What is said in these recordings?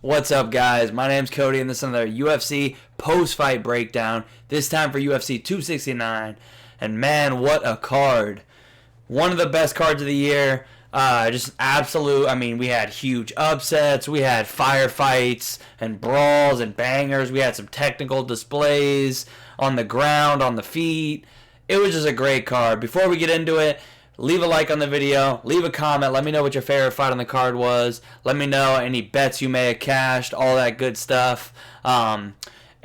What's up, guys? My name's Cody, and this is another UFC post-fight breakdown, this time for UFC 269. And man, what a card. One of the best cards of the year. Just absolute, we had huge upsets, we had firefights and brawls and bangers, we had some technical displays on the ground, on the feet. It was just a great card. Before we get into it, leave a like on the video, leave a comment, let me know what your favorite fight on the card was, let me know any bets you may have cashed, all that good stuff.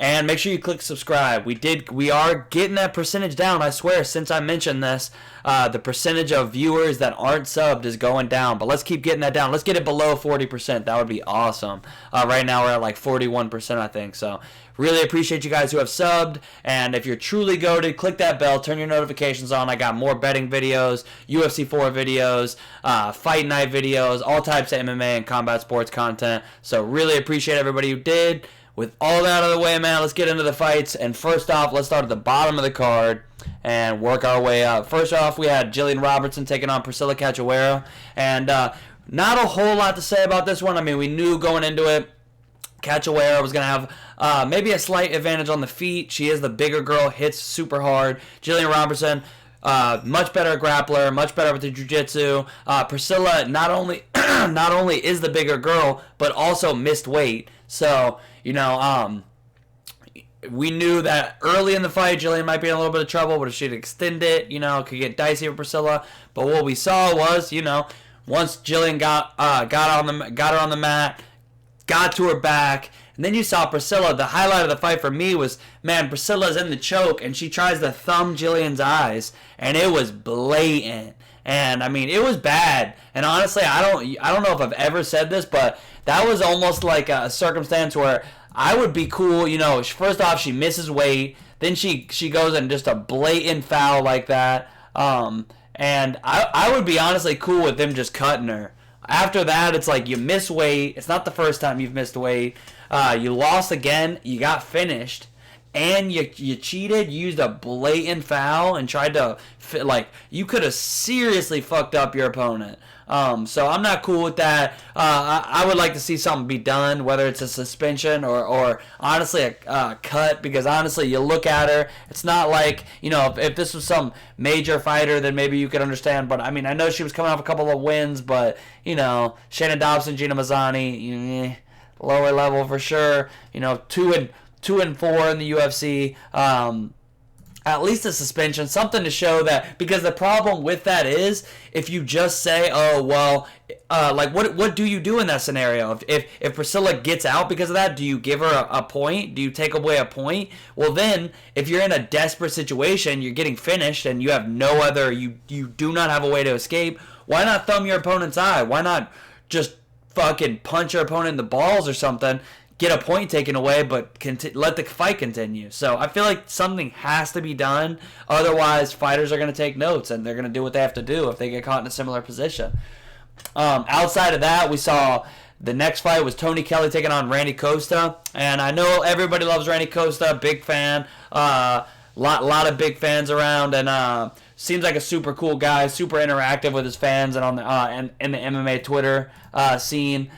And make sure you click subscribe. We are getting that percentage down, I swear, since I mentioned this. The percentage of viewers that aren't subbed is going down, but let's keep getting that down. Let's get it below 40%. That would be awesome. Right now we're at like 41%, I think. So really appreciate you guys who have subbed. And if you're truly goated, click that bell, turn your notifications on. I got more betting videos, UFC 4 videos, fight night videos, all types of MMA and combat sports content. So really appreciate everybody who did. With all that out of the way, man, let's get into the fights. And first off, let's start at the bottom of the card and work our way up. First off, we had Jillian Robertson taking on Priscilla Cachoeira. And not a whole lot to say about this one. We knew going into it, Cachoeira was going to have maybe a slight advantage on the feet. She is the bigger girl, hits super hard. Jillian Robertson, much better grappler, much better with the jiu-jitsu. Priscilla not only is the bigger girl, but also missed weight. So, we knew that early in the fight, Jillian might be in a little bit of trouble, but if she'd extend it, it could get dicey for Priscilla. But what we saw was, once Jillian got her on the mat, got to her back, and then you saw Priscilla. The highlight of the fight for me was, man, Priscilla's in the choke, and she tries to thumb Jillian's eyes, and it was blatant. And it was bad. And honestly, I don't know if I've ever said this, but that was almost like a circumstance where I would be cool. First off, she misses weight, then she goes in just a blatant foul like that. And I would be honestly cool with them just cutting her. After that, it's like you miss weight. It's not the first time you've missed weight. You lost again. You got finished. And you cheated, used a blatant foul, and tried to, you could have seriously fucked up your opponent. So I'm not cool with that. I would like to see something be done, whether it's a suspension or honestly a cut, because honestly, you look at her, it's not like, if this was some major fighter, then maybe you could understand. But, I know she was coming off a couple of wins, but, Shannon Dobson, Gina Mazzani, lower level for sure. 2 and 4 in the UFC. At least a suspension, something to show that, because the problem with that is if you just say, oh well, what do you do in that scenario? If Priscilla gets out because of that, do you give her a point? Do you take away a point? Well, then if you're in a desperate situation, you're getting finished and you have no other, you do not have a way to escape. Why not thumb your opponent's eye? Why not just fucking punch your opponent in the balls or something? Get a point taken away, but let the fight continue. So I feel like something has to be done. Otherwise, fighters are going to take notes, and they're going to do what they have to do if they get caught in a similar position. Outside of that, we saw the next fight was Tony Kelly taking on Randy Costa. And I know everybody loves Randy Costa, big fan. Lot of big fans around, and seems like a super cool guy, super interactive with his fans and on the and in the MMA Twitter scene.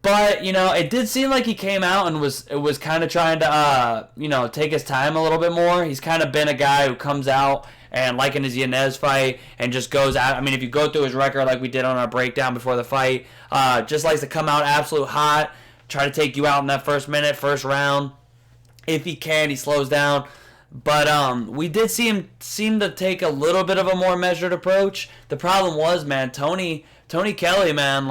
But, it did seem like he came out and was kind of trying to, take his time a little bit more. He's kind of been a guy who comes out and, like in his Yanez fight, and just goes out. If you go through his record like we did on our breakdown before the fight, just likes to come out absolute hot, try to take you out in that first minute, first round. If he can, he slows down. But we did see him seem to take a little bit of a more measured approach. The problem was, man, Tony Kelly, man,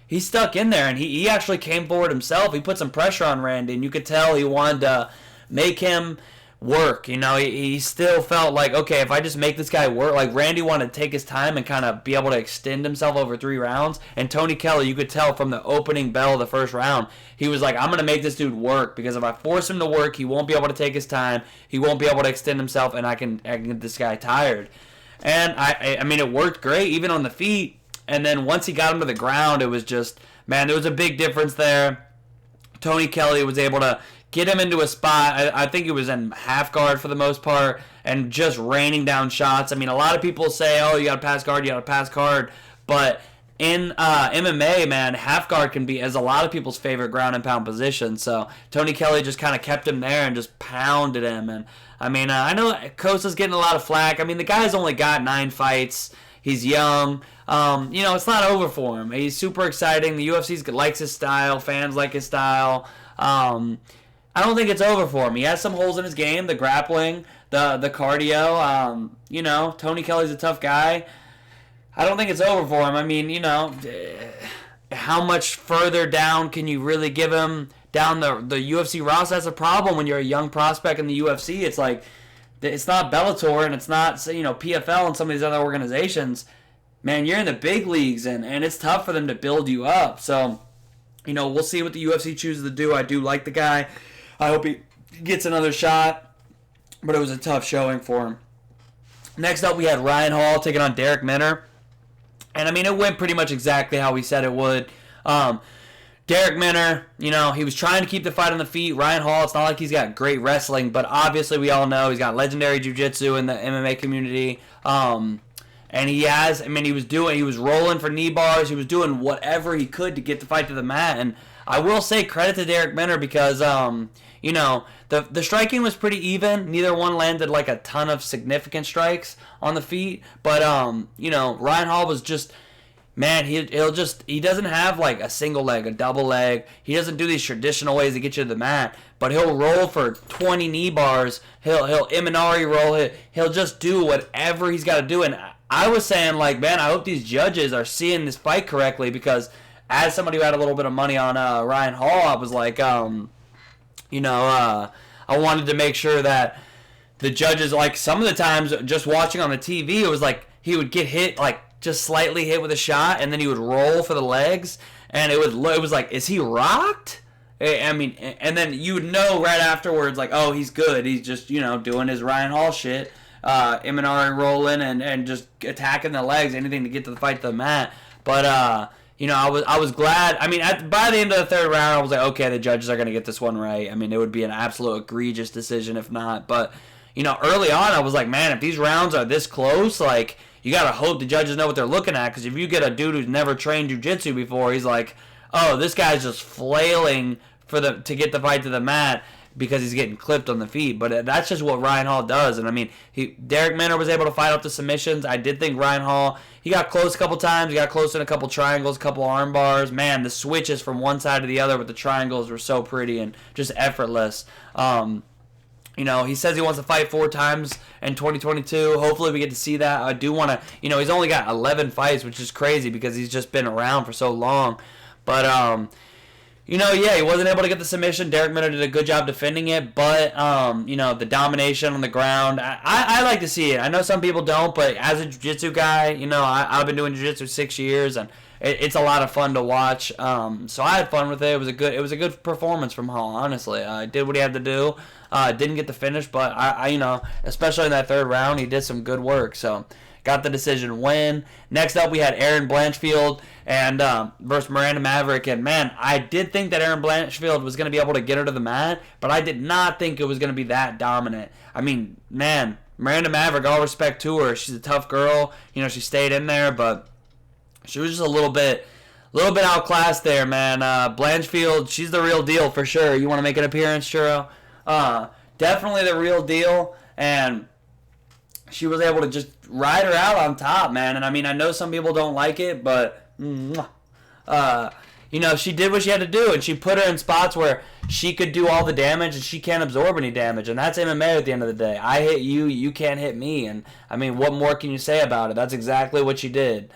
he stuck in there, and he actually came forward himself. He put some pressure on Randy, and you could tell he wanted to make him work. He still felt like, okay, if I just make this guy work, like Randy wanted to take his time and kind of be able to extend himself over 3 rounds. And Tony Kelly, you could tell from the opening bell of the first round, he was like, I'm going to make this dude work, because if I force him to work, he won't be able to take his time. He won't be able to extend himself, and I can get this guy tired. And it worked great, even on the feet. And then once he got him to the ground, it was just, man, there was a big difference there. Tony Kelly was able to get him into a spot. I think it was in half guard for the most part, and just raining down shots. A lot of people say, oh, you got to pass guard, But in MMA, man, half guard can be, as a lot of people's favorite ground and pound position. So Tony Kelly just kind of kept him there and just pounded him. And I mean, I know Costa's getting a lot of flack. I mean, the guy's only got 9 fights. He's young. It's not over for him. He's super exciting. The UFC likes his style. Fans like his style. I don't think it's over for him. He has some holes in his game. The grappling, the cardio. Tony Kelly's a tough guy. I don't think it's over for him. I mean, how much further down can you really give him down the UFC roster? That's a problem when you're a young prospect in the UFC. It's like, it's not Bellator and it's not, PFL and some of these other organizations. Man, you're in the big leagues and it's tough for them to build you up. So, we'll see what the UFC chooses to do. I do like the guy. I hope he gets another shot. But it was a tough showing for him. Next up, we had Ryan Hall taking on Darrick Minner. And, I mean, it went pretty much exactly how we said it would. Darrick Minner, he was trying to keep the fight on the feet. Ryan Hall, it's not like he's got great wrestling, but obviously we all know he's got legendary jiu-jitsu in the MMA community. And he was rolling for knee bars. He was doing whatever he could to get the fight to the mat. And I will say credit to Darrick Minner because, the striking was pretty even. Neither one landed like a ton of significant strikes on the feet. But, Ryan Hall was just, man, he doesn't have like a single leg, a double leg. He doesn't do these traditional ways to get you to the mat. But he'll roll for 20 knee bars. He'll Imanari roll. He'll just do whatever he's got to do. And I was saying, like, man, I hope these judges are seeing this fight correctly because as somebody who had a little bit of money on Ryan Hall, I was like, I wanted to make sure that the judges, like, some of the times just watching on the TV, it was like he would get hit, like, just slightly hit with a shot, and then he would roll for the legs, and it was like, is he rocked? I mean, and then you would know right afterwards, like, oh, he's good. He's just, doing his Ryan Hall shit, Imanari rolling and just attacking the legs, anything to get to the fight to the mat. But, I was glad. I mean, by the end of the third round, I was like, okay, the judges are going to get this one right. I mean, it would be an absolute egregious decision if not. But, early on, I was like, man, if these rounds are this close, like, you got to hope the judges know what they're looking at. Because if you get a dude who's never trained jiu-jitsu before, he's like, oh, this guy's just flailing to get the fight to the mat because he's getting clipped on the feet. But that's just what Ryan Hall does. And, I mean, Darrick Minner was able to fight up the submissions. I did think Ryan Hall, he got close a couple times. He got close in a couple triangles, a couple arm bars. Man, the switches from one side to the other with the triangles were so pretty and just effortless. He says he wants to fight 4 times in 2022. Hopefully we get to see that. I do want to, he's only got 11 fights, which is crazy because he's just been around for so long. But, he wasn't able to get the submission. Darrick Minner did a good job defending it, but, the domination on the ground, I like to see it. I know some people don't, but as a jiu-jitsu guy, I've been doing jiu-jitsu 6 years, and it's a lot of fun to watch. So I had fun with it. It was a good performance from Hall, honestly. Did what he had to do. Didn't get the finish, but I especially in that third round, he did some good work. So got the decision win. Next up, we had Erin Blanchfield and versus Miranda Maverick. And, man, I did think that Erin Blanchfield was going to be able to get her to the mat, but I did not think it was going to be that dominant. I mean, man, Miranda Maverick, all respect to her. She's a tough girl. She stayed in there, but she was just a little bit outclassed there, man. Blanchfield, she's the real deal for sure. You want to make an appearance, Churro? Definitely the real deal, and she was able to just ride her out on top, man. And I mean, I know some people don't like it, but she did what she had to do, and she put her in spots where she could do all the damage, and she can't absorb any damage, and that's MMA at the end of the day. I hit you, you can't hit me, and I mean, what more can you say about it? That's exactly what she did.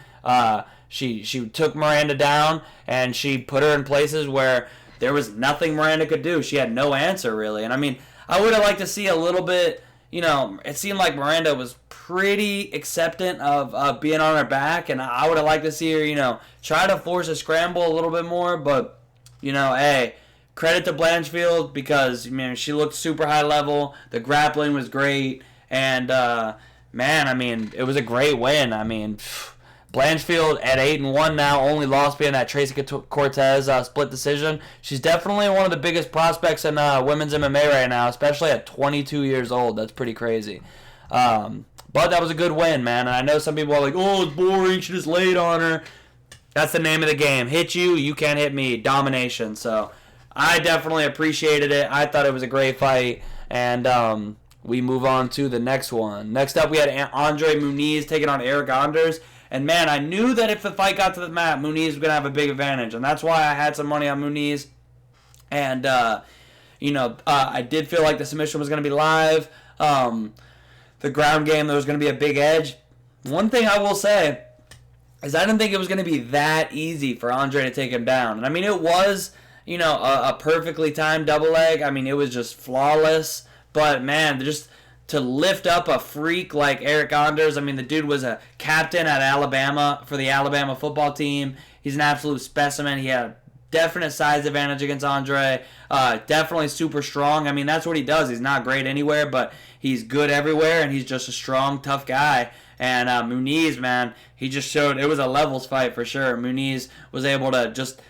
She took Miranda down, and she put her in places where there was nothing Miranda could do. She had no answer, really. And I mean, I would have liked to see a little bit, it seemed like Miranda was pretty acceptant of being on her back, and I would have liked to see her, try to force a scramble a little bit more, but, hey, credit to Blanchfield because, she looked super high level, the grappling was great, and, man, I mean, it was a great win. I mean, Blanchfield at 8-1 now, only loss being that Tracy Cortez split decision. She's definitely one of the biggest prospects in women's MMA right now, especially at 22 years old. That's pretty crazy. But that was a good win, man. And I know some people are like, oh, it's boring. She just laid on her. That's the name of the game. Hit you, you can't hit me. Domination. So I definitely appreciated it. I thought it was a great fight. And we move on to the next one. Next up, we had Andre Muniz taking on Eric Anders. And, man, I knew that if the fight got to the mat, Muniz was going to have a big advantage. And that's why I had some money on Muniz. And, I did feel like the submission was going to be live. The ground game, there was going to be a big edge. One thing I will say is I didn't think it was going to be that easy for Andre to take him down. And, I mean, it was, a perfectly timed double leg. I mean, it was just flawless. But, man, just to lift up a freak like Eric Anders, I mean, the dude was a captain at Alabama for the Alabama football team. He's an absolute specimen. He had a definite size advantage against Andre. Definitely super strong. I mean, that's what he does. He's not great anywhere, but he's good everywhere, and he's just a strong, tough guy. And Muniz, man, he just showed it was a levels fight for sure. Muniz was able to just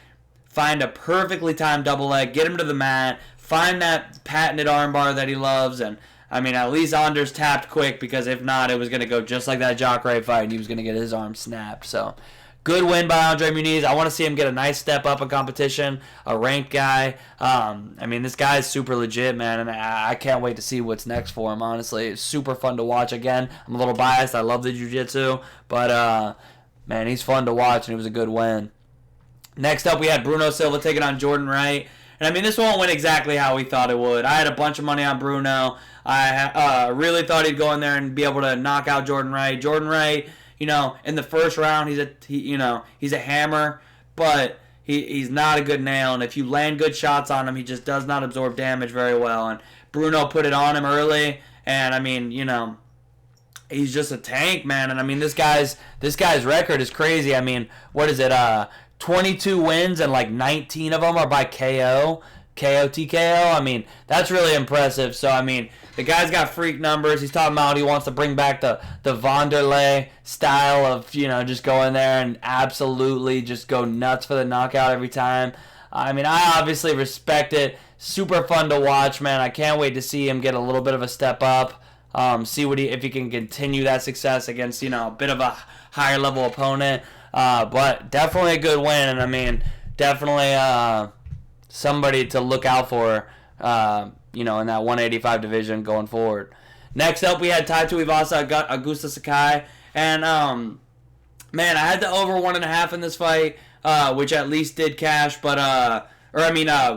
find a perfectly timed double leg, get him to the mat, find that patented armbar that he loves, and I mean, at least Anders tapped quick, because if not, it was going to go just like that Jacare fight, and he was going to get his arm snapped. So, good win by Andre Muniz. I want to see him get a nice step up in competition, a ranked guy. I mean, this guy is super legit, man, and I can't wait to see what's next for him, honestly. It's super fun to watch. Again, I'm a little biased. I love the jiu-jitsu, but, man, he's fun to watch, and it was a good win. Next up, we had Bruno Silva taking on Jordan Wright. And, I mean, this one went exactly how we thought it would. I had a bunch of money on Bruno. I really thought he'd go in there and be able to knock out Jordan Wright. Jordan Wright, in the first round, he's a hammer, but he's not a good nail. And if you land good shots on him, he just does not absorb damage very well. And Bruno put it on him early. And, I mean, he's just a tank, man. And, I mean, this guy's record is crazy. I mean, what is it? 22 wins, and like 19 of them are by KO, TKO. I mean, that's really impressive. So, I mean, the guy's got freak numbers. He's talking about he wants to bring back the Wanderlei style of, just go in there and absolutely just go nuts for the knockout every time. I mean, I obviously respect it. Super fun to watch, man. I can't wait to see him get a little bit of a step up. See if he can continue that success against, a bit of a higher level opponent. But definitely a good win, and I mean, definitely somebody to look out for, in that 185 division going forward. Next up, we had Tai Tuivasa, Agusta Sakai, and man, I had the over 1.5 in this fight, which at least did cash, but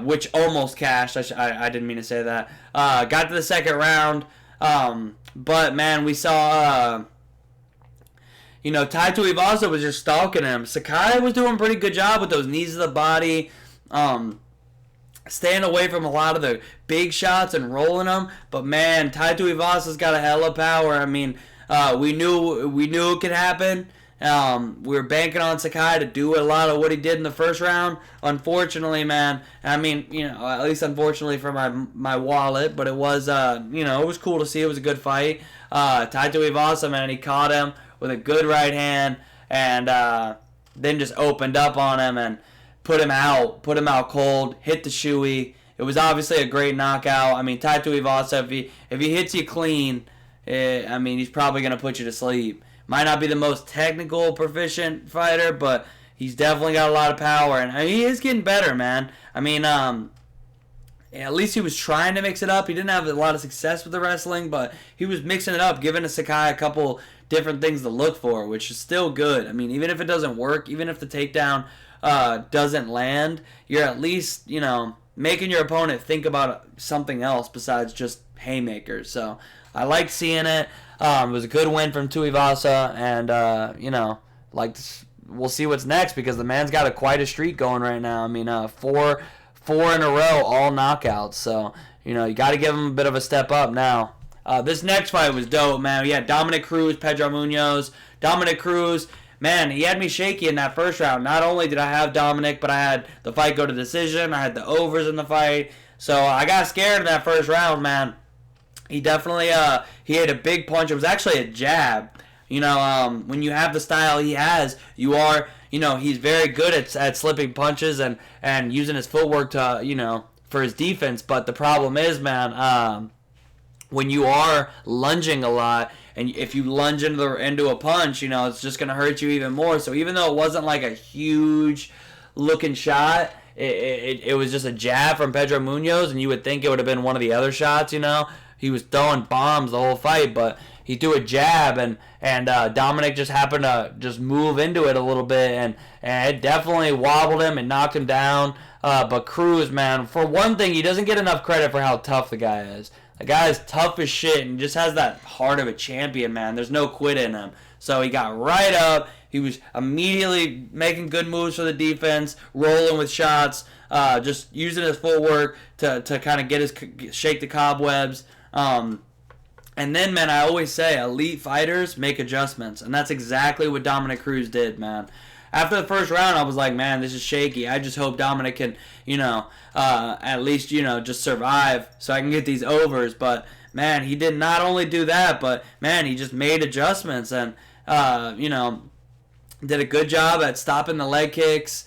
which almost cashed. I didn't mean to say that. Got to the second round, but man, we saw. Tai Tuivasa was just stalking him. Sakai was doing a pretty good job with those knees to the body, staying away from a lot of the big shots and rolling them. But, man, Tai Tuivasa's got a hell of power. I mean, we knew it could happen. We were banking on Sakai to do a lot of what he did in the first round. Unfortunately, man, I mean, at least unfortunately for my wallet, but it was, it was cool to see. It was a good fight. Tai Tuivasa, man, he caught him with a good right hand, and then just opened up on him and put him out cold, hit the shoey. It was obviously a great knockout. I mean, Tai Tuivasa, if he hits you clean, he's probably going to put you to sleep. Might not be the most technical, proficient fighter, but he's definitely got a lot of power, and he is getting better, man. I mean, at least he was trying to mix it up. He didn't have a lot of success with the wrestling, but he was mixing it up, giving Sakai a couple different things to look for, which is still good. I mean, even if it doesn't work, even if the takedown doesn't land, you're at least, making your opponent think about something else besides just haymakers. So I liked seeing it. It was a good win from Tuivasa, and, we'll see what's next, because the man's got quite a streak going right now. I mean, four in a row, all knockouts. So, you got to give him a bit of a step up now. This next fight was dope, man. We had Dominick Cruz, Pedro Munoz. Dominick Cruz, man, he had me shaky in that first round. Not only did I have Dominick, but I had the fight go to decision. I had the overs in the fight. So I got scared in that first round, man. He definitely, he hit a big punch. It was actually a jab. When you have the style he has, you are, he's very good at slipping punches and using his footwork to, for his defense. But the problem is, man, when you are lunging a lot, and if you lunge into a punch, it's just going to hurt you even more. So even though it wasn't like a huge looking shot, it was just a jab from Pedro Munoz, and you would think it would have been one of the other shots, He was throwing bombs the whole fight, but he threw a jab, and Dominick just happened to just move into it a little bit, and it definitely wobbled him and knocked him down. But Cruz, man, for one thing, he doesn't get enough credit for how tough the guy is. The guy is tough as shit and just has that heart of a champion, man. There's no quit in him. So he got right up. He was immediately making good moves for the defense, rolling with shots, just using his footwork to kind of shake the cobwebs. And then, man, I always say elite fighters make adjustments, and that's exactly what Dominick Cruz did, man. After the first round, I was like, man, this is shaky. I just hope Dominick can, at least, just survive so I can get these overs. But, man, he did not only do that, but, man, he just made adjustments and, did a good job at stopping the leg kicks,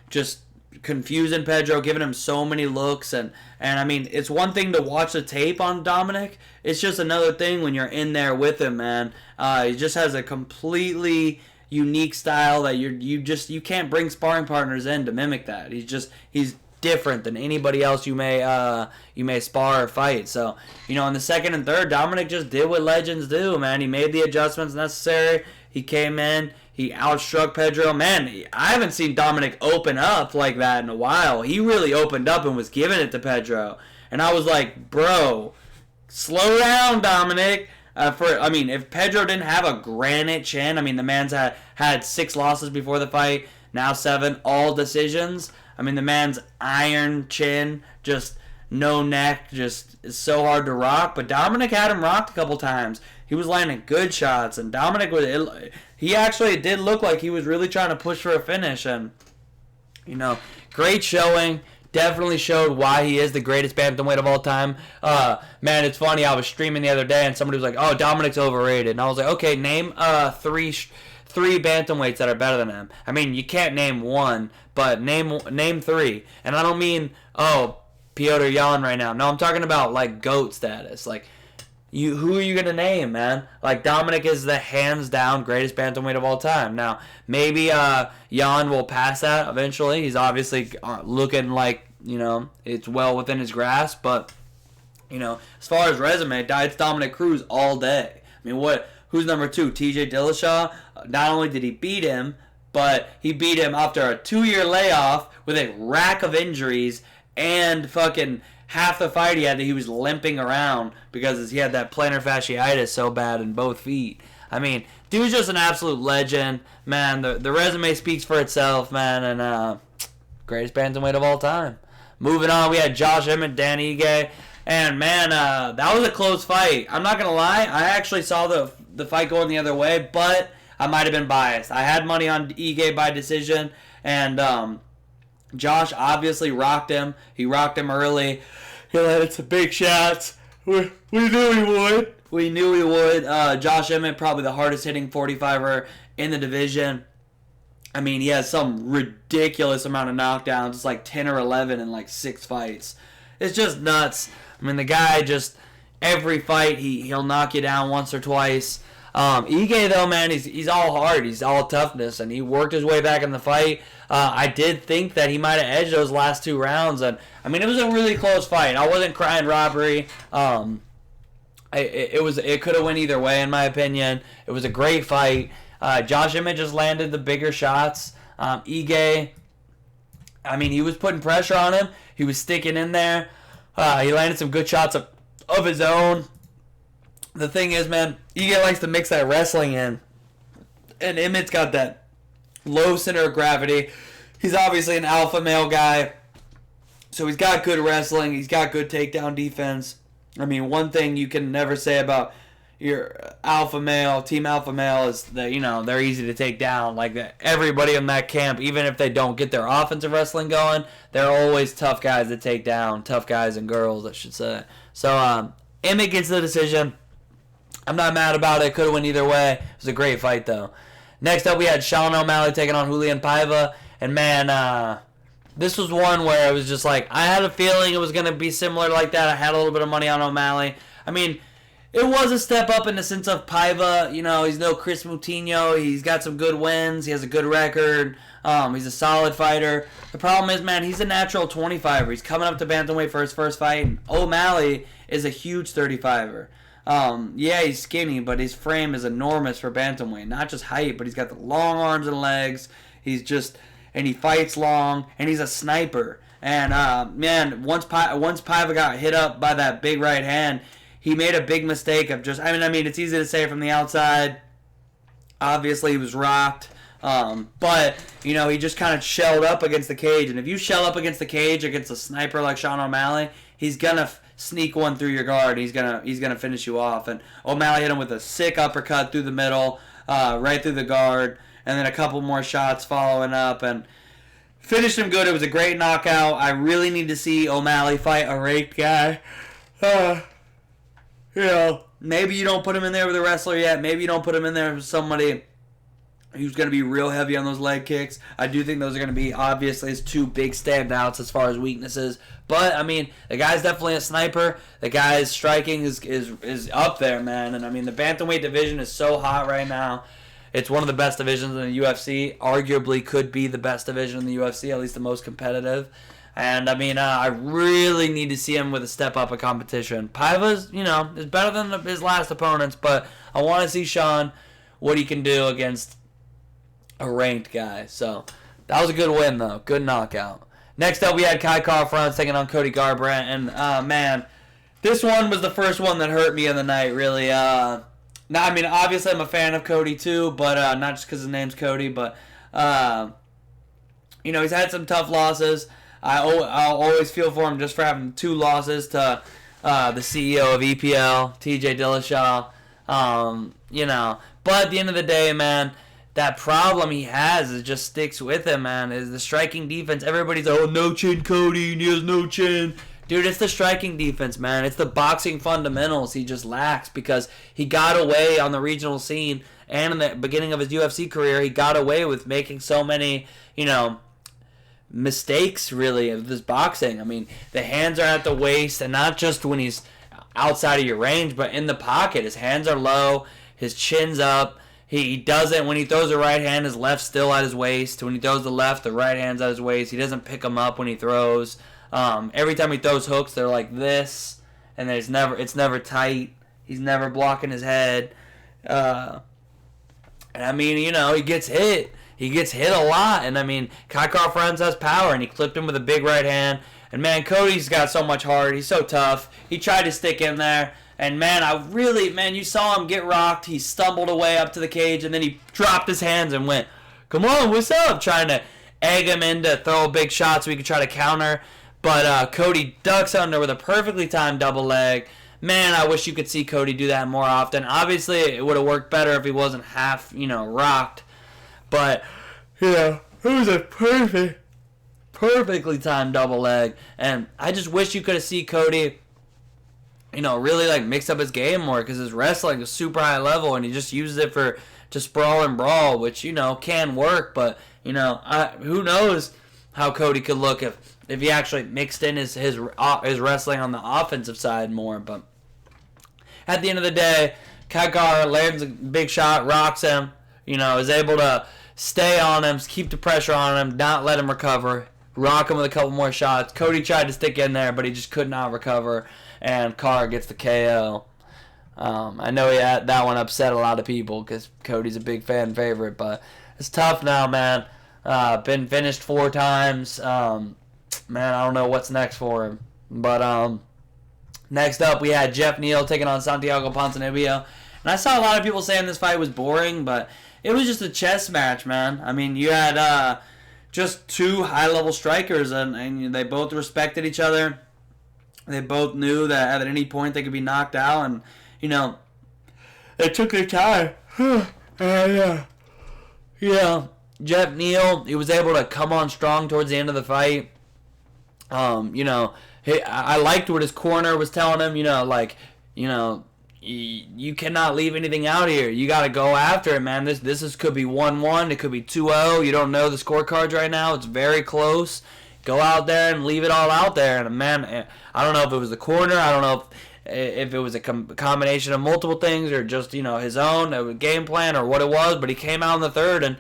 just confusing Pedro, giving him so many looks. And I mean, it's one thing to watch the tape on Dominick. It's just another thing when you're in there with him, man. He just has a completely unique style that you can't bring sparring partners in to mimic that. He's different than anybody else you may spar or fight. So, in the second and third, Dominick just did what legends do, man. He made the adjustments necessary. He came in. He outstruck Pedro. Man, I haven't seen Dominick open up like that in a while. He really opened up and was giving it to Pedro. And I was like, bro, slow down, Dominick. If Pedro didn't have a granite chin, the man's had 6 losses before the fight, now 7, all decisions. The man's iron chin, just no neck, just is so hard to rock. But Dominick had him rocked a couple times. He was landing good shots, and Dominick he actually did look like he was really trying to push for a finish. And great showing. Definitely showed why he is the greatest bantamweight of all time. Man, it's funny. I was streaming the other day, and somebody was like, "Oh, Dominick's overrated," and I was like, "Okay, name three bantamweights that are better than him." You can't name one, but name 3. And I don't mean Piotr Jan right now. No, I'm talking about like GOAT status. Like, who are you gonna name, man? Like, Dominick is the hands down greatest bantamweight of all time. Now, maybe Jan will pass that eventually. He's obviously looking like it's well within his grasp. But as far as resume, it's Dominick Cruz all day. Who's number 2? TJ Dillashaw. Not only did he beat him, but he beat him after a 2-year layoff with a rack of injuries and fucking half the fight he was limping around because he had that plantar fasciitis so bad in both feet. Dude's just an absolute legend, man. The resume speaks for itself, man, and greatest bantamweight of all time. Moving on, we had Josh Emmett, Dan Ige, and man, that was a close fight. I'm not gonna lie, I actually saw the fight going the other way, but I might have been biased. I had money on Ige by decision, and Josh obviously rocked him. He rocked him early. He landed some big shots. We knew he would. We knew he would. Josh Emmett, probably the hardest hitting 45er in the division. He has some ridiculous amount of knockdowns. It's like 10 or 11 in like 6 fights. It's just nuts. The guy just, every fight, he'll knock you down once or twice. Ige, though, man, he's all heart. He's all toughness, and he worked his way back in the fight. I did think that he might have edged those last 2 rounds, and it was a really close fight. I wasn't crying robbery. It could have went either way, in my opinion. It was a great fight. Josh Emmett just landed the bigger shots. Ige, he was putting pressure on him. He was sticking in there. He landed some good shots of his own. The thing is, man, Ige likes to mix that wrestling in. And Emmett's got that low center of gravity. He's obviously an alpha male guy. So he's got good wrestling. He's got good takedown defense. One thing you can never say about your alpha male, team alpha male, is that, they're easy to take down. Like, everybody in that camp, even if they don't get their offensive wrestling going, they're always tough guys to take down. Tough guys and girls, I should say. So, Emmett gets the decision. I'm not mad about it. Could have went either way. It was a great fight, though. Next up, we had Sean O'Malley taking on Julian Piva. And, man, this was one where it was just like, I had a feeling it was going to be similar like that. I had a little bit of money on O'Malley. I mean, it was a step up in the sense of Piva. You know, he's no Chris Moutinho. He's got some good wins. He has a good record. He's a solid fighter. The problem is, man, he's a natural 25er. He's coming up to bantamweight for his first fight. And OMalley is a huge 35er. Yeah, he's skinny, but his frame is enormous for bantamweight. Not just height, but he's got the long arms and legs. And he fights long, and he's a sniper. And man, once Piva got hit up by that big right hand, he made a big mistake of just. I mean, it's easy to say from the outside. Obviously, he was rocked. But, you know, he just kind of shelled up against the cage. And if you shell up against the cage against a sniper like Sean O'Malley, he's going to sneak one through your guard. He's gonna finish you off. And O'Malley hit him with a sick uppercut through the middle, right through the guard. And then a couple more shots following up. And finished him good. It was a great knockout. I really need to see O'Malley fight a ranked guy. You know, maybe you don't put him in there with a wrestler yet. Maybe you don't put him in there with somebody who's going to be real heavy on those leg kicks. I do think those are going to be, obviously, his two big standouts as far as weaknesses. But, I mean, the guy's definitely a sniper. The guy's striking is up there, man. And, I mean, the bantamweight division is so hot right now. It's one of the best divisions in the UFC. Arguably could be the best division in the UFC, at least the most competitive. And, I mean, I really need to see him with a step up in competition. Piva's, you know, is better than his last opponents, but I want to see Sean, what he can do against a ranked guy. So, that was a good win, though. Good knockout. Next up, we had Kai Kara-France taking on Cody Garbrandt. And, man, this one was the first one that hurt me in the night, really. Now, I mean, obviously I'm a fan of Cody, too, but not just because his name's Cody, but, you know, he's had some tough losses. I'll always feel for him just for having 2 losses to the CEO of EPL, TJ Dillashaw. You know, but at the end of the day, man, that problem he has is just sticks with him, man, is the striking defense. Everybody's, oh, no chin Cody, he has no chin. Dude, it's the striking defense, man. It's the boxing fundamentals he just lacks because he got away on the regional scene and in the beginning of his UFC career, he got away with making so many, you know, mistakes, really, of this boxing. I mean, the hands are at the waist, and not just when he's outside of your range, but in the pocket. His hands are low, his chin's up. He doesn't, when he throws the right hand, his left's still at his waist. When he throws the left, the right hand's at his waist. He doesn't pick them up when he throws. Every time he throws hooks, they're like this, and it's never tight. He's never blocking his head. And I mean, you know, he gets hit. He gets hit a lot, and I mean, Kai Kara-France has power, and he clipped him with a big right hand. And man, Cody's got so much heart. He's so tough. He tried to stick in there, and man, you saw him get rocked. He stumbled away up to the cage, and then he dropped his hands and went, "Come on, what's up?" Trying to egg him in to throw a big shot so he could try to counter. But Cody ducks under with a perfectly timed double leg. Man, I wish you could see Cody do that more often. Obviously, it would have worked better if he wasn't half, you know, rocked. But, you know, it was a perfectly timed double leg. And I just wish you could have seen Cody, you know, really, like, mix up his game more. Because his wrestling is super high level. And he just uses it to sprawl and brawl. Which, you know, can work. But, you know, who knows how Cody could look if he actually mixed in his wrestling on the offensive side more. But at the end of the day, Kai Kara lands a big shot, rocks him. You know, is able to stay on him, keep the pressure on him, not let him recover, rock him with a couple more shots. Cody tried to stick in there, but he just could not recover, and Kara gets the KO. I know that one upset a lot of people because Cody's a big fan favorite, but it's tough now, man. Been finished 4 times. Man, I don't know what's next for him. But next up, we had Jeff Neal taking on Santiago Ponzinibbio. And I saw a lot of people saying this fight was boring, but it was just a chess match, man. I mean, you had just 2 high-level strikers, and they both respected each other. They both knew that at any point they could be knocked out, and, you know, they took their time. Yeah. Jeff Neal, he was able to come on strong towards the end of the fight. You know, I liked what his corner was telling him, you know, like, you know, you cannot leave anything out here. You got to go after it, man. This could be 1-1. It could be 2-0. You don't know the scorecards right now. It's very close. Go out there and leave it all out there. And, man, I don't know if it was the corner. I don't know if it was a combination of multiple things or just, his own game plan or what it was, but he came out in the third and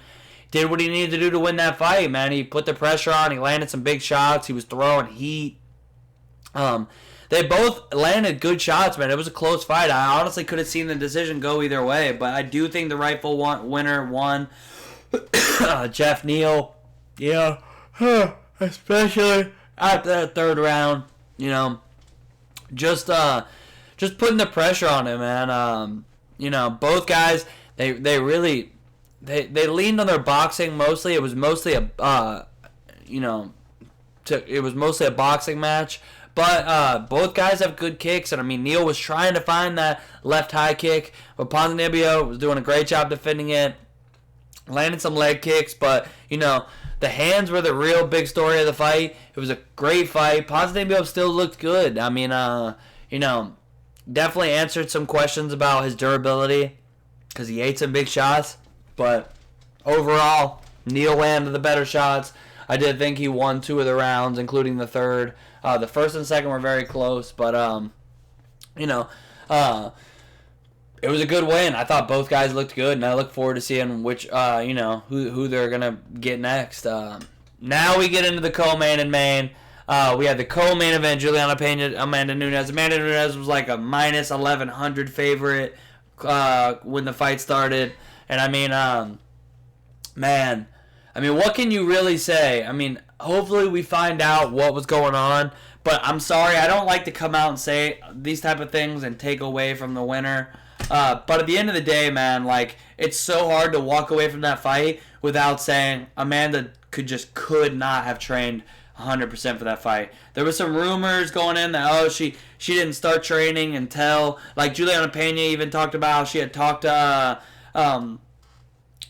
did what he needed to do to win that fight, man. He put the pressure on. He landed some big shots. He was throwing heat. They both landed good shots, man. It was a close fight. I honestly could have seen the decision go either way, but I do think the rightful winner won. Jeff Neal, especially at the third round, just putting the pressure on him, man. Both guys, they really leaned on their boxing mostly. It was mostly a boxing match. But both guys have good kicks, and Neal was trying to find that left high kick, but Ponzinibbio was doing a great job defending it, landing some leg kicks, but the hands were the real big story of the fight. It was a great fight. Ponzinibbio still looked good. Definitely answered some questions about his durability because he ate some big shots, but overall, Neal landed the better shots. I did think he won 2 of the rounds, including the third. The first and second were very close, but it was a good win. I thought both guys looked good, and I look forward to seeing which who they're gonna get next. Now we get into the co-main and main. We had the co-main event: Juliana, Pena, Amanda Nunes. Amanda Nunes was like a minus 1100 favorite when the fight started, and what can you really say? Hopefully we find out what was going on, but I'm sorry, I don't like to come out and say these type of things and take away from the winner. But at the end of the day, man, it's so hard to walk away from that fight without saying Amanda could not have trained 100% for that fight. There was some rumors going in that, she didn't start training until, Juliana Pena even talked about how she had talked to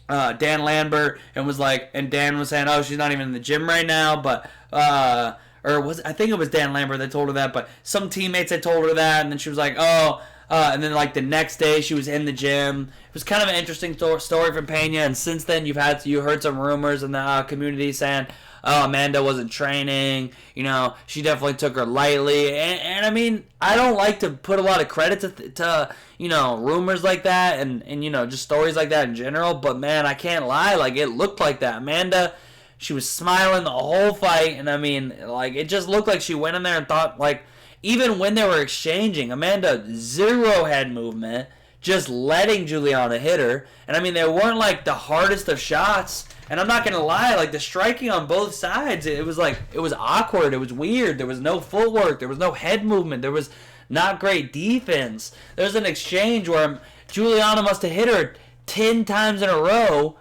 Dan Lambert and Dan was saying, she's not even in the gym right now, but I think it was Dan Lambert that told her that, but some teammates had told her that, and then she was like, and then the next day she was in the gym. It was kind of an interesting story from Pena, and since then you heard some rumors in the community saying, Amanda wasn't training, she definitely took her lightly, and I don't like to put a lot of credit to rumors like that, and just stories like that in general, but man, I can't lie, it looked like that. Amanda, she was smiling the whole fight, and it just looked like she went in there and thought, even when they were exchanging, Amanda, zero head movement, just letting Juliana hit her, and they weren't the hardest of shots. And I'm not going to lie, the striking on both sides, it was awkward, it was weird, there was no footwork, there was no head movement, there was not great defense. There was an exchange where Juliana must have hit her 10 times in a row,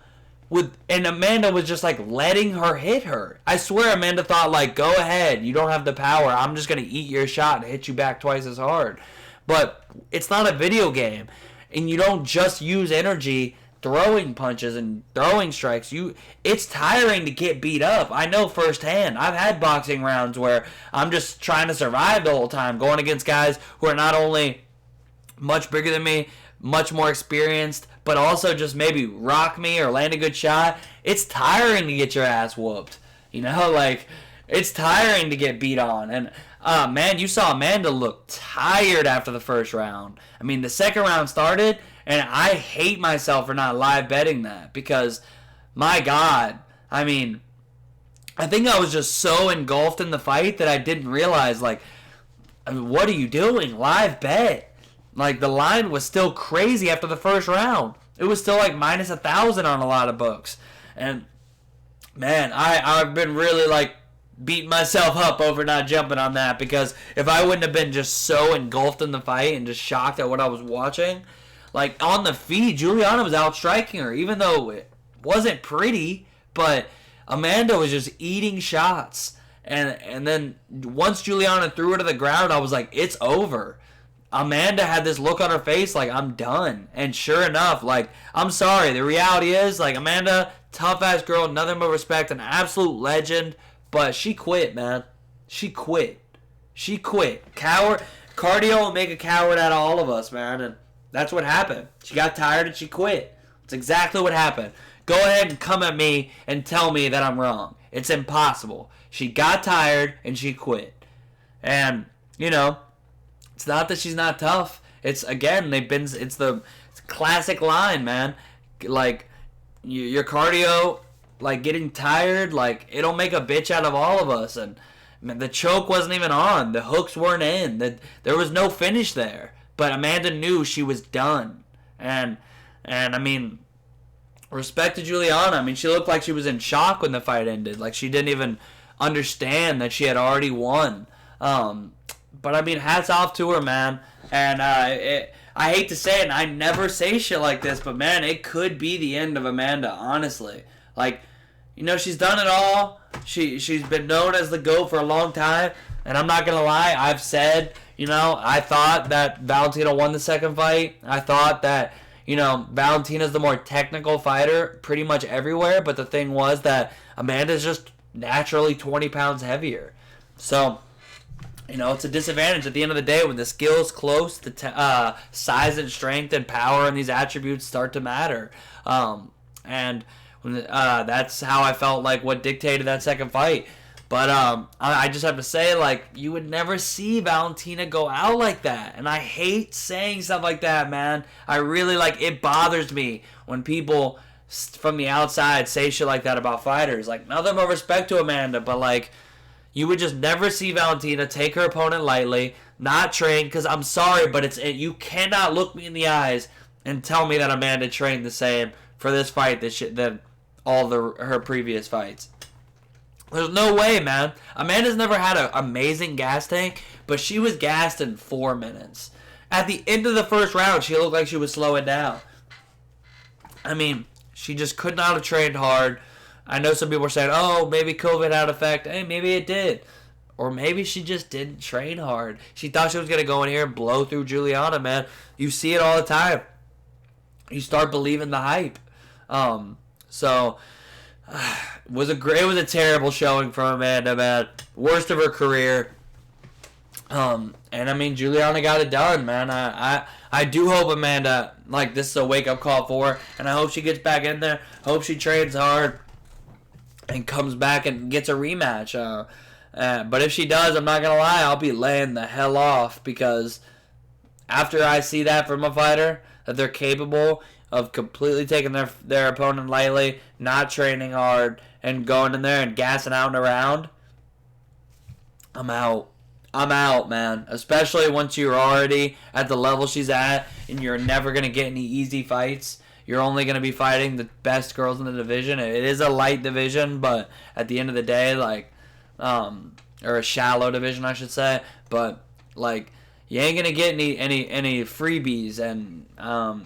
and Amanda was just letting her hit her. I swear Amanda thought go ahead, you don't have the power, I'm just going to eat your shot and hit you back twice as hard. But it's not a video game, and you don't just use energy throwing punches and throwing strikes. It's tiring to get beat up. I know firsthand. I've had boxing rounds where I'm just trying to survive the whole time, going against guys who are not only much bigger than me, much more experienced, but also just maybe rock me or land a good shot. It's tiring to get your ass whooped. It's tiring to get beat on. And man, you saw Amanda look tired after the first round. The second round started, and I hate myself for not live betting that because, my God, I think I was just so engulfed in the fight that I didn't realize, what are you doing? Live bet. The line was still crazy after the first round. It was still minus 1,000 on a lot of books. And, man, I've been really, beating myself up over not jumping on that because if I wouldn't have been just so engulfed in the fight and just shocked at what I was watching, on the feed, Juliana was outstriking her, even though it wasn't pretty, but Amanda was just eating shots. And then once Juliana threw her to the ground, I was like, it's over. Amanda had this look on her face I'm done. And sure enough, I'm sorry. The reality is, Amanda, tough-ass girl, nothing but respect, an absolute legend, but she quit, man. She quit. Coward. Cardio will make a coward out of all of us, man, and that's what happened. She got tired and she quit. That's exactly what happened. Go ahead and come at me and tell me that I'm wrong. It's impossible. She got tired and she quit. And, It's not that she's not tough. It's the classic line, man. Like, your cardio, like, getting tired, like, it'll make a bitch out of all of us. And man, the choke wasn't even on. The hooks weren't in. There was no finish there. But Amanda knew she was done. And I mean, respect to Juliana. I mean, she looked like she was in shock when the fight ended. Like, she didn't even understand that she had already won. But I mean, hats off to her, man. And I hate to say it, and I never say shit like this, but man, it could be the end of Amanda, honestly. Like, you know, she's done it all. She's been known as the GOAT for a long time, and I'm not gonna lie, I've said, you know, I thought that Valentina won the second fight. I thought that, you know, Valentina's the more technical fighter pretty much everywhere, but the thing was that Amanda's just naturally 20 pounds heavier. So, you know, it's a disadvantage at the end of the day when the skill's close, the size and strength and power and these attributes start to matter. And that's how I felt like what dictated that second fight. But I just have to say, like, you would never see Valentina go out like that. And I hate saying stuff like that, man. I really, like, it bothers me when people from the outside say shit like that about fighters. Like, nothing but respect to Amanda, but, like, you would just never see Valentina take her opponent lightly, not train, because I'm sorry, but you cannot look me in the eyes and tell me that Amanda trained the same for this fight than all her previous fights. There's no way, man. Amanda's never had an amazing gas tank, but she was gassed in 4 minutes. At the end of the first round, she looked like she was slowing down. I mean, she just could not have trained hard. I know some people are saying, oh, maybe COVID had effect. Hey, maybe it did. Or maybe she just didn't train hard. She thought she was going to go in here and blow through Juliana, man. You see it all the time. You start believing the hype. It was a terrible showing from Amanda, man. Worst of her career. And I mean, Juliana got it done, man. I do hope Amanda, like, this is a wake-up call for her, and I hope she gets back in there. Hope she trains hard and comes back and gets a rematch. But if she does, I'm not going to lie, I'll be laying the hell off, because after I see that from a fighter, that they're capable of completely taking their opponent lightly, not training hard, and going in there and gassing out and around, I'm out. I'm out, man. Especially once you're already at the level she's at, and you're never going to get any easy fights. You're only going to be fighting the best girls in the division. It is a light division, but at the end of the day, like, or a shallow division, I should say. But, like, you ain't going to get any freebies. And,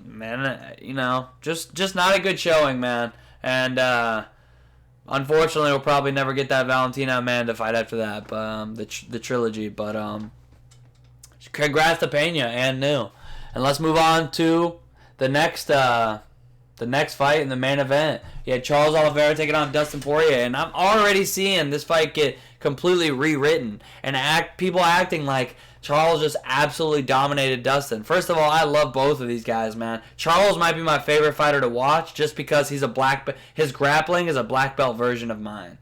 man, you know, just not a good showing, man. And, unfortunately, we'll probably never get that Valentina Amanda fight after that, but, the trilogy. But, congrats to Pena and Neal. And let's move on to the next fight in the main event. You had Charles Oliveira taking on Dustin Poirier, and I'm already seeing this fight get completely rewritten and people acting like Charles just absolutely dominated Dustin. First of all, I love both of these guys, man. Charles might be my favorite fighter to watch just because his grappling is a black belt version of mine.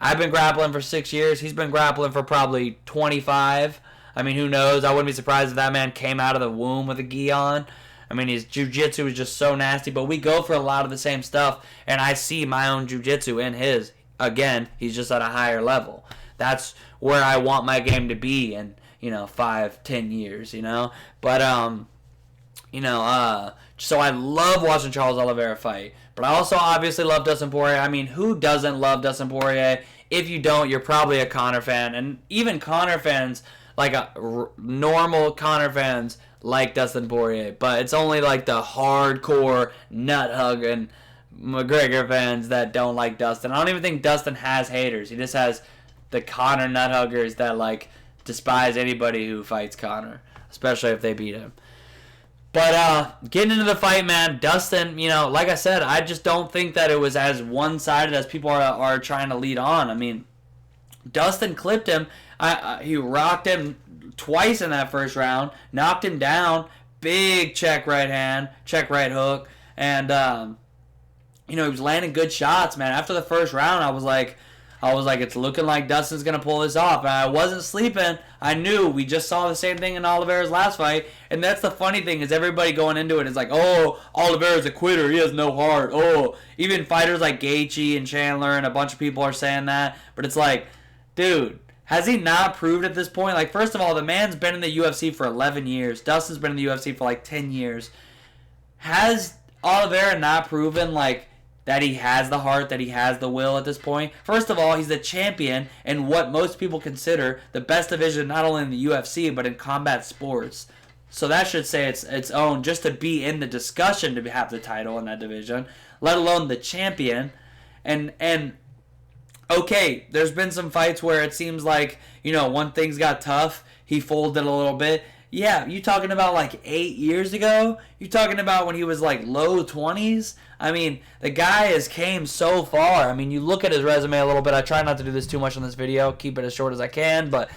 I've been grappling for 6 years. He's been grappling for probably 25. I mean, who knows? I wouldn't be surprised if that man came out of the womb with a gi on. I mean, his jiu-jitsu is just so nasty, but we go for a lot of the same stuff, and I see my own jiu-jitsu in his. Again, he's just at a higher level. That's where I want my game to be in, 5-10 years, But, so I love watching Charles Oliveira fight. But I also obviously love Dustin Poirier. I mean, who doesn't love Dustin Poirier? If you don't, you're probably a Conor fan. And even Conor fans, like normal Conor fans, like Dustin Poirier, but it's only like the hardcore nut-hugging McGregor fans that don't like Dustin. I don't even think Dustin has haters. He just has the Conor nut-huggers that, like, despise anybody who fights Conor, especially if they beat him. But getting into the fight, man, Dustin, like I said, I just don't think that it was as one-sided as people are trying to lead on. I mean, Dustin clipped him. He rocked him twice in that first round, knocked him down, big check right hand, check right hook, and he was landing good shots, man. After the first round, I was like, I was like, it's looking like Dustin's going to pull this off. And I wasn't sleeping. I knew. We just saw the same thing in Oliveira's last fight. And that's the funny thing is everybody going into it is like, oh, Oliveira's a quitter. He has no heart. Oh, even fighters like Gaethje and Chandler and a bunch of people are saying that. But it's like, dude, has he not proved at this point? Like, first of all, the man's been in the UFC for 11 years. Dustin's been in the UFC for like 10 years. Has Oliveira not proven, like, that he has the heart, that he has the will at this point? First of all, he's the champion in what most people consider the best division, not only in the UFC, but in combat sports. So that should say its own, just to be in the discussion to have the title in that division, let alone the champion. And okay, there's been some fights where it seems like, when things got tough, he folded a little bit. Yeah, you talking about like 8 years ago? You talking about when he was like low 20s? I mean, the guy has came so far. I mean, you look at his resume a little bit. I try not to do this too much on this video. Keep it as short as I can. But,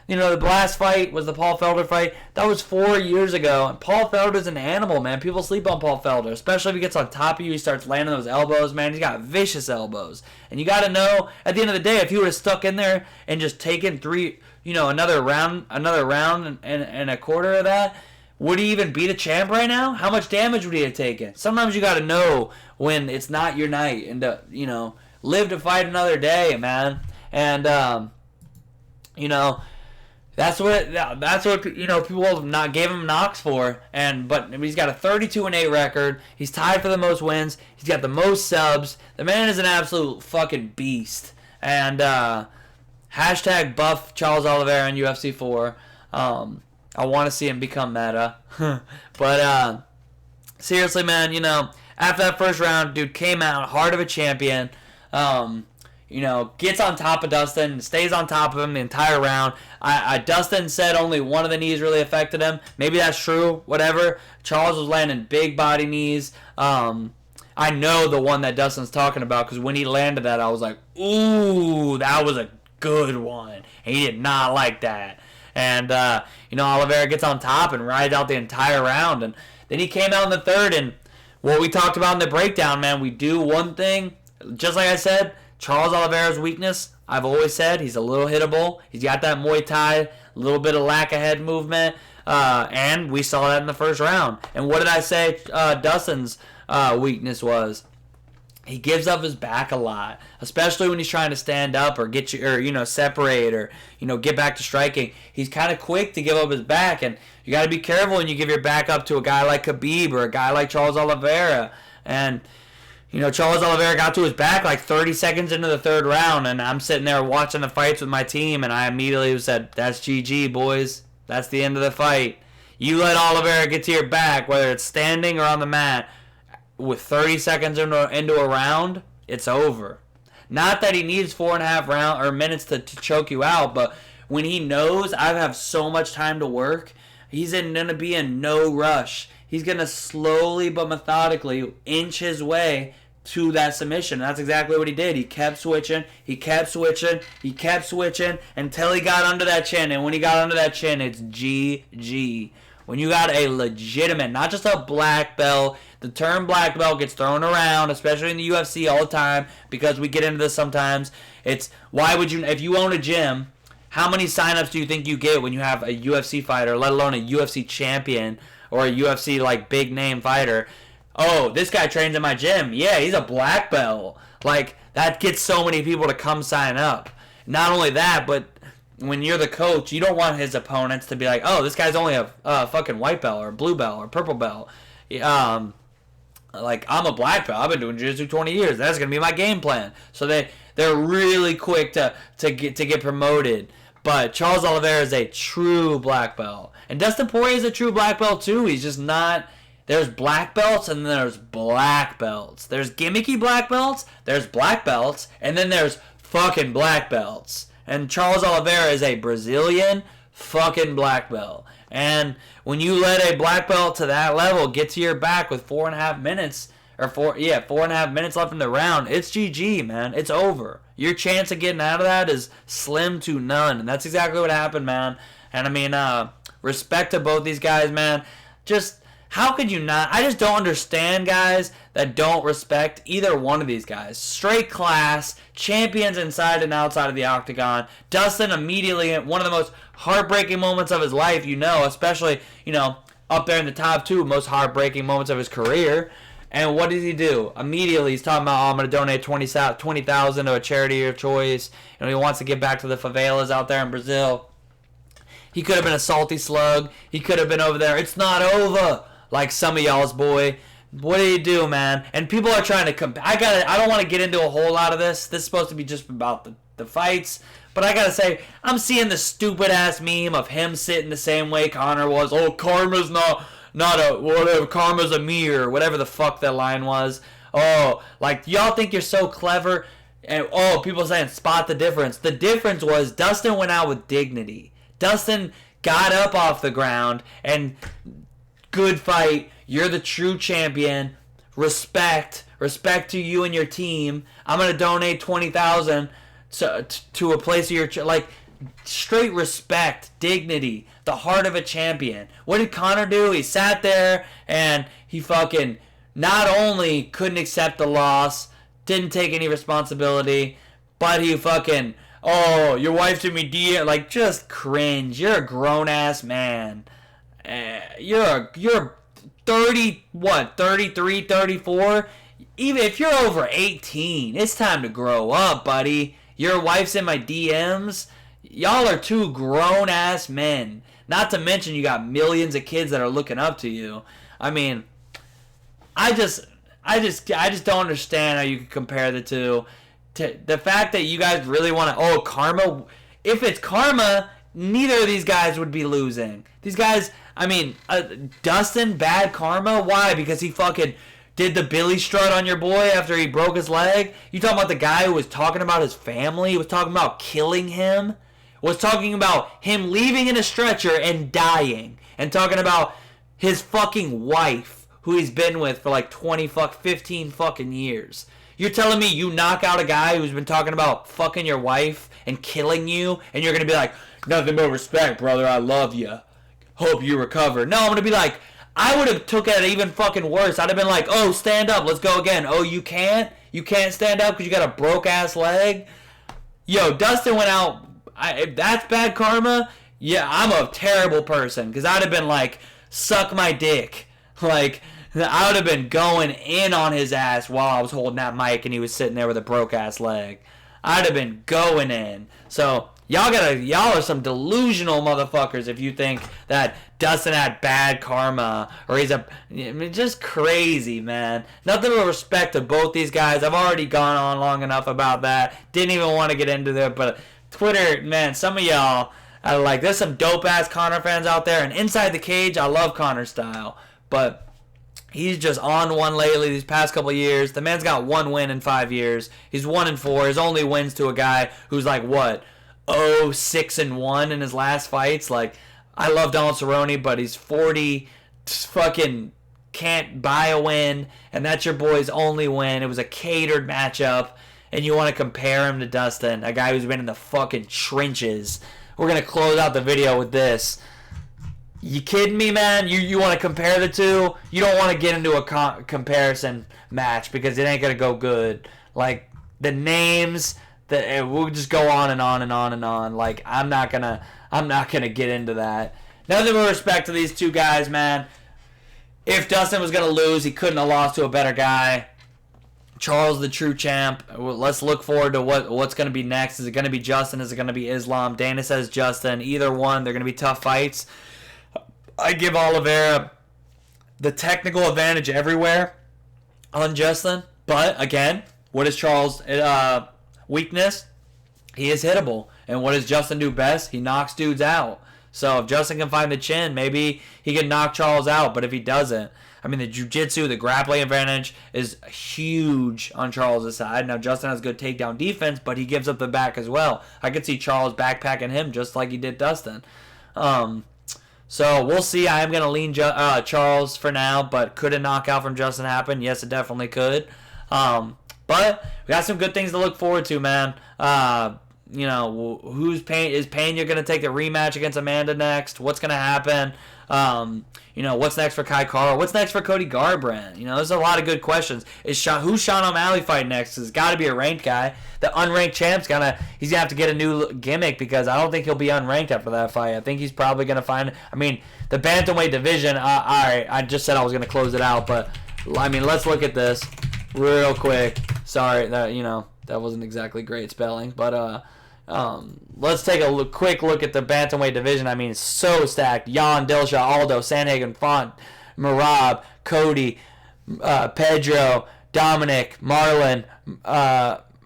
the last fight was the Paul Felder fight. That was 4 years ago. And Paul Felder's an animal, man. People sleep on Paul Felder. Especially if he gets on top of you. He starts landing those elbows, man. He's got vicious elbows. And you got to know, at the end of the day, if he would have stuck in there and just taken another round and a quarter of that, would he even beat a champ right now? How much damage would he have taken? Sometimes you got to know when it's not your night and to, live to fight another day, man. And, that's what people not gave him knocks for. But he's got a 32-8 record. He's tied for the most wins. He's got the most subs. The man is an absolute fucking beast. And, hashtag buff Charles Oliveira in UFC 4. I want to see him become meta. But, seriously, man, after that first round, dude came out, heart of a champion. Gets on top of Dustin, stays on top of him the entire round. Dustin said only one of the knees really affected him. Maybe that's true, whatever. Charles was landing big body knees. I know the one that Dustin's talking about because when he landed that, I was like, ooh, that was a good one. And he did not like that. And, Oliveira gets on top and rides out the entire round. And then he came out in the third. And what we talked about in the breakdown, man, we do one thing. Just like I said, Charles Oliveira's weakness, I've always said, he's a little hittable. He's got that Muay Thai, a little bit of lack of head movement. And we saw that in the first round. And what did I say Dustin's weakness was? He gives up his back a lot, especially when he's trying to stand up or get you, or separate, or get back to striking. He's kind of quick to give up his back, and you got to be careful when you give your back up to a guy like Khabib or a guy like Charles Oliveira. And Charles Oliveira got to his back like 30 seconds into the third round, and I'm sitting there watching the fights with my team, and I immediately said, "That's GG, boys. That's the end of the fight. You let Oliveira get to your back, whether it's standing or on the mat." With 30 seconds into a round, it's over. Not that he needs 4.5 minutes to choke you out, but when he knows I have so much time to work, he's going to be in no rush. He's going to slowly but methodically inch his way to that submission. That's exactly what he did. He kept switching, until he got under that chin. And when he got under that chin, it's GG. When you got a legitimate, not just a black belt. The term black belt gets thrown around, especially in the UFC all the time, because we get into this sometimes. It's, why would you, if you own a gym, how many signups do you think you get when you have a UFC fighter, let alone a UFC champion or a UFC like big name fighter? Oh, this guy trains in my gym. Yeah, he's a black belt. Like, that gets so many people to come sign up. Not only that, but when you're the coach, you don't want his opponents to be like, oh, this guy's only a fucking white belt or blue belt or purple belt. Like, I'm a black belt. I've been doing jiu-jitsu 20 years. That's going to be my game plan. So they're really quick to get promoted. But Charles Oliveira is a true black belt. And Dustin Poirier is a true black belt too. He's just not... There's black belts and then there's black belts. There's gimmicky black belts, there's black belts, and then there's fucking black belts. And Charles Oliveira is a Brazilian fucking black belt. And when you let a black belt to that level get to your back with 4.5 minutes, or 4.5 minutes left in the round, it's GG, man. It's over. Your chance of getting out of that is slim to none. And that's exactly what happened, man. And I mean, respect to both these guys, man. Just How could you not? I just don't understand guys that don't respect either one of these guys. Straight class, champions inside and outside of the octagon. Dustin immediately, one of the most heartbreaking moments of his life, especially, up there in the top 2 most heartbreaking moments of his career. And what did he do? Immediately, he's talking about, I'm going to donate $20,000 to a charity of your choice. He wants to give back to the favelas out there in Brazil. He could have been a salty slug. He could have been over there. It's not over. Like some of y'all's boy. What do you do, man? And people are trying to compare. I don't want to get into a whole lot of this. This is supposed to be just about the fights. But I gotta say, I'm seeing the stupid ass meme of him sitting the same way Conor was. Oh, karma's not a whatever. Karma's a mirror. Whatever the fuck that line was. Oh, like y'all think you're so clever. And people saying spot the difference. The difference was Dustin went out with dignity. Dustin got up off the ground and. Good fight. You're the true champion. Respect to you and your team. I'm gonna donate $20,000 to a place of your straight respect, dignity, the heart of a champion. What did Conor do? He sat there and he fucking not only couldn't accept the loss, didn't take any responsibility, but he fucking your wife's in me DM, just cringe. You're a grown ass man. You're 33, 34. Even if you're over 18, it's time to grow up, buddy. Your wife's in my DMs. Y'all are 2 grown-ass men. Not to mention you got millions of kids that are looking up to you. I mean, I just don't understand how you can compare the two. The fact that you guys really want to, karma. If it's karma, neither of these guys would be losing. These guys... Dustin, bad karma? Why? Because he fucking did the Billy strut on your boy after he broke his leg? You talking about the guy who was talking about his family? He was talking about killing him? Was talking about him leaving in a stretcher and dying? And talking about his fucking wife, who he's been with for 15 fucking years. You're telling me you knock out a guy who's been talking about fucking your wife and killing you, and you're gonna be like, nothing but respect, brother, I love you. Hope you recover. No, I'm going to be like, I would have took it even fucking worse. I'd have been like, stand up. Let's go again. Oh, you can't? You can't stand up because you got a broke-ass leg? Yo, Dustin went out. If that's bad karma, yeah, I'm a terrible person because I'd have been like, suck my dick. I would have been going in on his ass while I was holding that mic and he was sitting there with a broke-ass leg. I'd have been going in. So... Y'all are some delusional motherfuckers if you think that Dustin had bad karma or just crazy, man. Nothing but respect to both these guys. I've already gone on long enough about that. Didn't even want to get into that, but Twitter, man, some of y'all, there's some dope-ass Conor fans out there, and inside the cage, I love Conor's style, but he's just on one lately these past couple of years. The man's got 1 win in 5 years. He's 1-4. His only wins to a guy who's 6-1 in his last fights. I love Donald Cerrone, but he's 40, fucking can't buy a win, and that's your boy's only win. It was a catered matchup, and you want to compare him to Dustin, a guy who's been in the fucking trenches. We're going to close out the video with this. You kidding me, man? You want to compare the two? You don't want to get into a comparison match because it ain't going to go good. The names... we'll just go on and on and on and on. I'm not gonna get into that. Nothing but respect to these 2 guys, man. If Dustin was gonna lose, he couldn't have lost to a better guy. Charles, the true champ. Let's look forward to what's gonna be next. Is it gonna be Justin? Is it gonna be Islam? Dana says Justin. Either one, they're gonna be tough fights. I give Oliveira the technical advantage everywhere on Justin, but again, what is Charles' weakness? He is hittable. And what does Justin do best? He knocks dudes out. So if Justin can find the chin, maybe he can knock Charles out. But if he doesn't, the jiu-jitsu, the grappling advantage is huge on Charles' side. Now, Justin has good takedown defense, but he gives up the back as well. I could see Charles backpacking him just like he did Dustin. So we'll see. I am going to lean Charles for now, but could a knockout from Justin happen? Yes, it definitely could. But we got some good things to look forward to, man. who's is Pena going to take the rematch against Amanda next? What's going to happen? What's next for Kai Kara? What's next for Cody Garbrandt? There's a lot of good questions. Who's Sean O'Malley fighting next? It's got to be a ranked guy. The unranked champ's he's gonna have to get a new gimmick because I don't think he'll be unranked after that fight. I think he's probably gonna find. The bantamweight division. All right, I just said I was gonna close it out, but let's look at this real quick. Sorry that that wasn't exactly great spelling, but let's take a quick look at the bantamweight division. It's so stacked. Jan, Dillashaw, Aldo, Sandhagen, Font, Marab, Cody, Pedro, Dominick, Marlon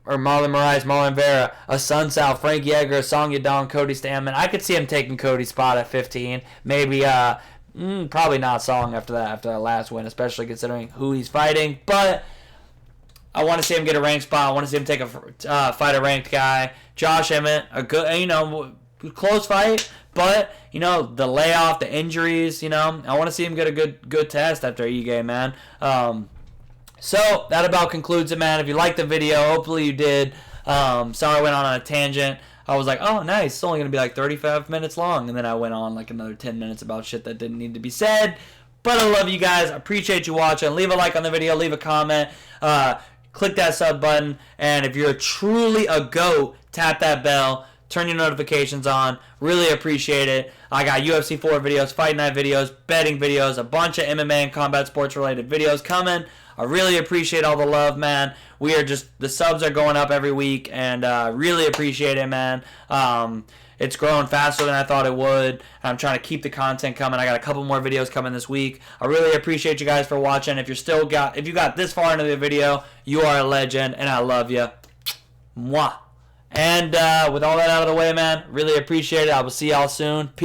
Moraes, Marlon Vera, Asuncao, Frank Yeager, Song Yadong, Cody Stamann. I could see him taking Cody's spot at 15. Maybe, probably not Song after that last win, especially considering who he's fighting. But I want to see him get a ranked spot. I want to see him take fight a ranked guy. Josh Emmett, a good, close fight, but the layoff, the injuries, I want to see him get a good test after Ige, man. So that about concludes it, man. If you liked the video, hopefully you did. Sorry I went on a tangent. I was like, oh, nice. It's only going to be like 35 minutes long. And then I went on like another 10 minutes about shit that didn't need to be said. But I love you guys. I appreciate you watching. Leave a like on the video. Leave a comment. Click that sub button. And if you're truly a GOAT, tap that bell. Turn your notifications on. Really appreciate it. I got UFC 4 videos, Fight Night videos, betting videos, a bunch of MMA and combat sports related videos coming. I really appreciate all the love, man. The subs are going up every week, and really appreciate it, man. It's growing faster than I thought it would. I'm trying to keep the content coming. I got a couple more videos coming this week. I really appreciate you guys for watching. If you got this far into the video, you are a legend, and I love you. Mwah. And with all that out of the way, man, really appreciate it. I will see y'all soon. Peace.